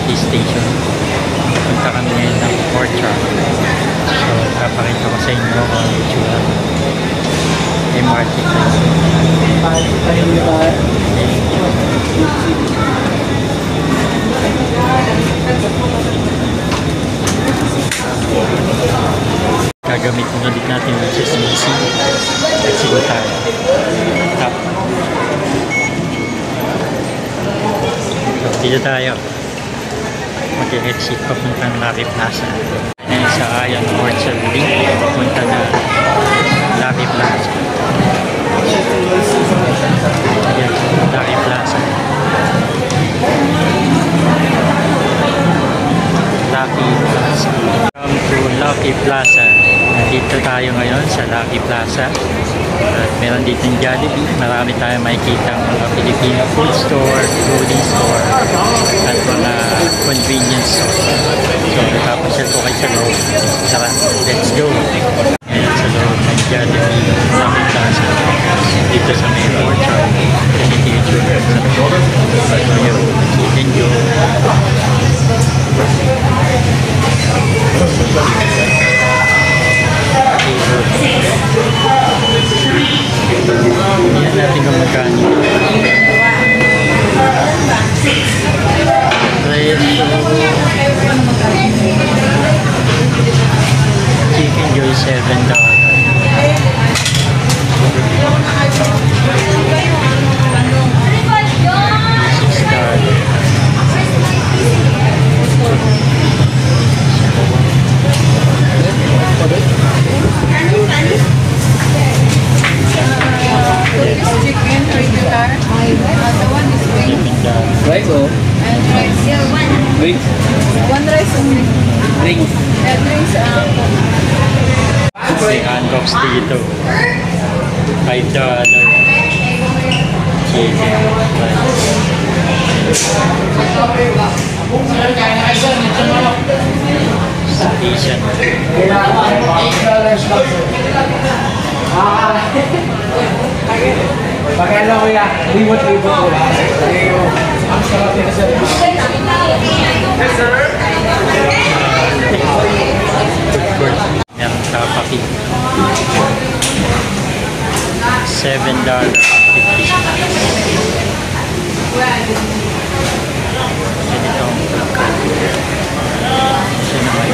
MRT station. Punta kami ngayon ng Orchard. So, papakita ko sa inyo ang itsura. MRT station. Gagamitin ulit natin yung CCC at siguro tayo. Tap. So, dito tayo. Mag-exit papunta ng Lucky Plaza. Ngayon sa Ayan Orchard Link, papunta na Lucky Plaza. Ayan, Lucky Plaza. Lucky Plaza. Welcome to Lucky Plaza. Nandito tayo ngayon sa Lucky Plaza. At meron dito yung Jollibee. Marami tayong makikita mga Filipino food store, clothing store, at mga convenience store. So, nagpapasyal ko kayo sa loob. Tara, let's go! Ngayon sa loob ng Jollibee, Lucky Plaza. Dito sa may Orchard. Dito yung children sa loob. At ngayon, chicken joe. Yan natin kung magkano. Chicken joy $7. Rice or? And rice. Yeah, one. Drinks? One rice only. Drinks? Yeah, drinks. May handbox dito. $5. Chicken rice. Station. Pagkala ko yan, libot-libot ko lang. Ang sarap nila sa libot. Yes, sir! Meron tapaki. $7.50. Ganito ang siya naman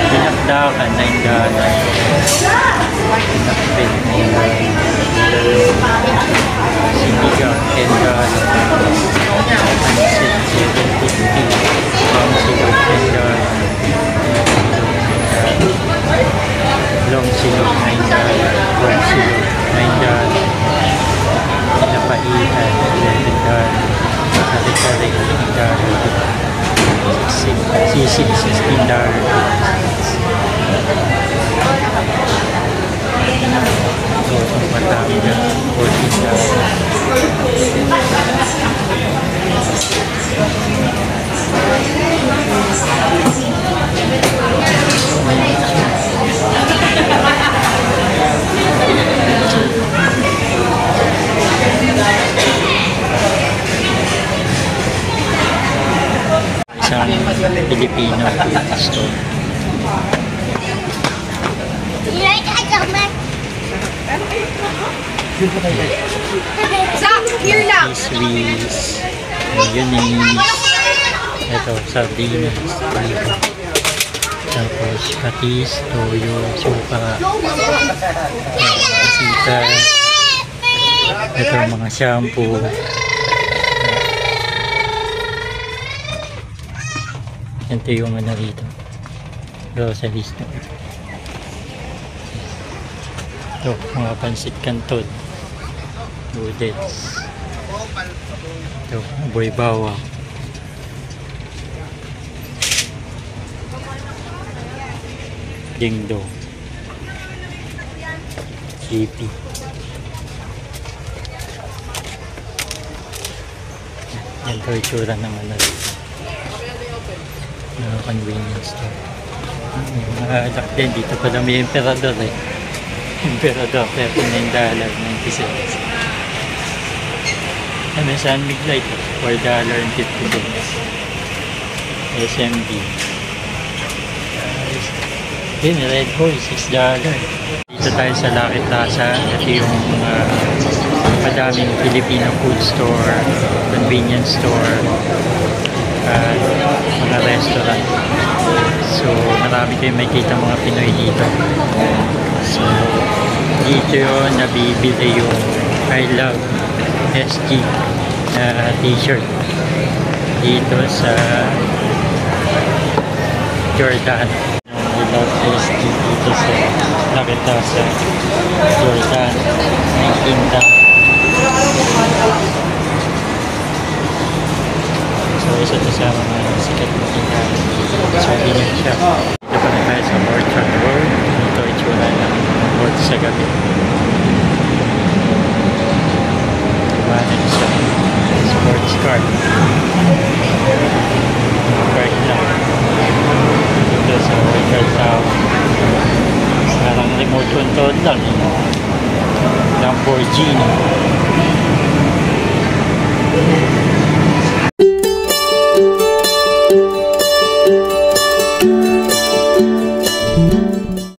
dinakdakan $9. Pinakpit sinigang $10. Pansit $7.50. Pangsilog $10. Long silog $9. Buwan silog $9. Napaihan $11. Kari-kari $8. Sisig $16. Lotong Batangan isang Filipino store. Here lang. Swiss, mayonnaise, ito, sardinas, tapos patis, toyo, suka, sita, ito mga shampoo, ito yung ano dito, groceries na. Ito, mga pansit canton. Noodles. Ito, boy bawang. Dingdong. Sleepy. Yan po itsura ng ano dito. Mga convenience store. Mga alak din. Dito pala may emperador eh. Emperador, $39.96. San Miglite, $4.50. SMB. Din, Red Bull, $6. Dito tayo sa Lucky Plaza. Ito yung madaming Filipino food store, convenience store, at mga restaurant. So, marami kayong makikita mga Pinoy dito. So, dito yun nabibili yung I Love SG na t-shirt dito sa Jordan. I Love SG dito sa nakita sa Jordan ng tinda. So, isa ito sa mga sikat na tinda sa Souvenir shop. Dito pa na tayo sa Orchard Road. Ito itsura ng road sa gabi. Iwanan siya. Sports car. Park lang. Dito sa Orchard Town. Parang remote control lang. Lamborghini.